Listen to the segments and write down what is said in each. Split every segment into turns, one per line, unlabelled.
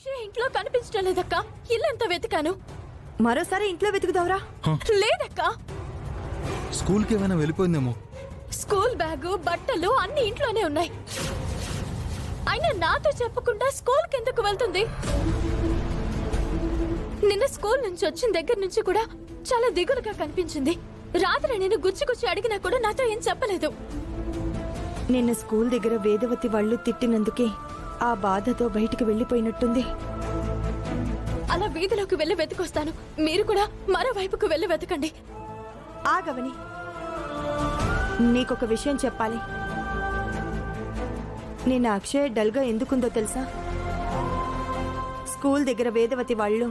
అక్షయ్ ఇంట్లో కనిపించడం లేదక్క. ఇల్లంతా వెతికాను.
మరోసారి ఇంట్లో వెతుకుదావురా.
లేదక్క.
స్కూల్కి ఏమైనా వెళ్ళిపోయిందేమో.
స్కూల్ బ్యాగు బట్టలు అన్ని ఇంట్లోనే ఉన్నాయి. అయినా నాతో చెప్పకుండా స్కూల్ కిందకు వెళ్తుంది. నిన్న స్కూల్ నుంచి వచ్చిన దగ్గర నుంచి కూడా చాలా దిగులుగా కనిపించింది. రాత్రి నేను గుచ్చి అడిగినా కూడా నాతో ఏం చెప్పలేదు.
నిన్న స్కూల్ దగ్గర వేదవతి వాళ్ళు తిట్టినందుకే ఆ బాధతో బయటికి వెళ్లిపోయినట్టుంది.
అలా వీధిలోకి వెళ్లి వెతికొస్తాను. మీరు కూడా మరోవైపుకు వెళ్లి వెతకండి.
ఆగవని, నీకొక విషయం చెప్పాలి. నిన్న అక్షయ్ డల్గా ఎందుకుందో తెలుసా? స్కూల్ దగ్గర వేదవతి వాళ్ళు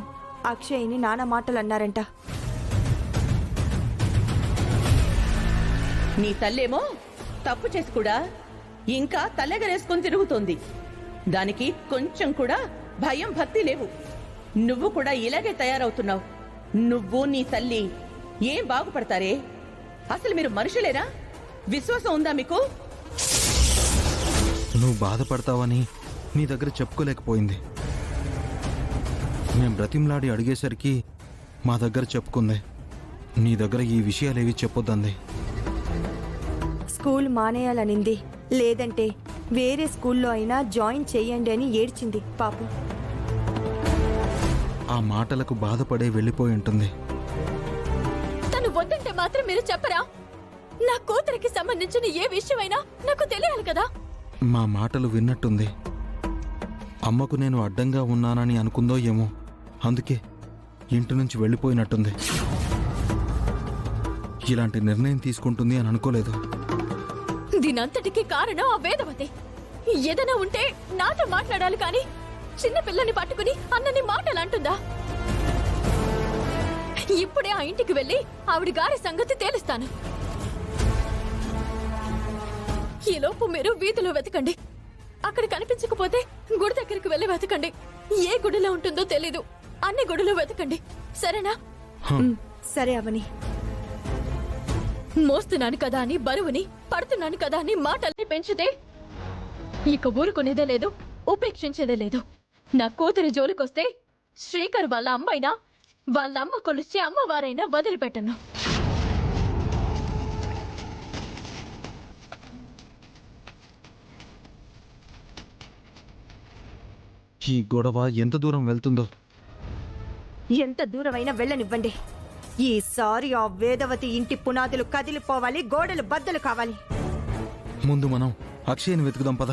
అక్షయ్ని నానా మాటలు అన్నారంట.
నీ తల్లేమో తప్పు చేసి కూడా ఇంకా తల్లెగరేసుకొని తిరుగుతోంది. దానికి కొంచెం కూడా భయం భక్తి లేవు. నువ్వు కూడా ఇలాగే తయారవుతున్నావు. నువ్వు నీ తల్లి ఏం బాగుపడతారే? అసలు మీరు మనుషులేనా? విశ్వాసం ఉందా మీకు?
నువ్వు బాధపడతావని నీ దగ్గర చెప్పుకోలేకపోయింది. నేను బ్రతిమలాడి అడిగేసరికి మా దగ్గర చెప్పుకుంది. నీ దగ్గర ఈ విషయాలేవి చెప్పొద్దంది.
స్కూల్ మానేయాలనింది, లేదంటే వేరే స్కూల్లో అయినా జాయిన్ చెయ్యండి అని ఏడ్చింది పాపం.
ఆ మాటలకు బాధపడే వెళ్ళిపోయి ఉంటుంది.
తను వద్దంటే మాత్రం మీరు చెప్పరా? నా కూతురికి సంబంధించిన ఏ విషయమైనా నాకు తెలియాలి కదా.
మా మాటలు విన్నట్టుంది. అమ్మకు నేను అడ్డంగా ఉన్నానని అనుకుందో ఏమో, అందుకే ఇంటి నుంచి వెళ్ళిపోయినట్టుంది. ఇలాంటి నిర్ణయం తీసుకుంటుంది అని అనుకోలేదు.
దీనంతటికి కారణం ఆ వేదవతి. ఏదైనా ఉంటే నాతో మాట్లాడాలి కానీ చిన్న పిల్లని పట్టుకుని అన్నని మాటలు అంటుందా? ఇప్పుడే ఆ ఇంటికి వెళ్లి ఆవిడ గారి సంగతి తేలుస్తాను. ఈలోపు మీరు వీధిలో వెతకండి. అక్కడ కనిపించకపోతే గుడి దగ్గరికి వెళ్లి వెతకండి. ఏ గుడిలో ఉంటుందో తెలీదు. అన్ని గుడిలో వెతకండి, సరేనా?
సరే అవని.
మోస్తున్నాను కదా అని బరువుని, పడుతున్నాను కదా అని మాటల్ని పెంచితే ఇక ఊరుకునేదే లేదు, ఉపేక్షించేదే లేదు. నా కూతురి జోలికొస్తే శ్రీకర్ వాళ్ళ అమ్మైనా వాళ్ళ అమ్మ కొలిచే అమ్మవారైనా వదిలిపెట్టను.
ఈ గొడవ ఎంత దూరం వెళ్తుందో.
ఎంత దూరమైనా వెళ్ళనివ్వండి. ఈసారి ఆ వేదవతి ఇంటి పునాదులు కదిలిపోవాలి, గోడలు బద్దలు కావాలి.
ముందు మనం అక్షయ్ని వెతుకుదాం పద.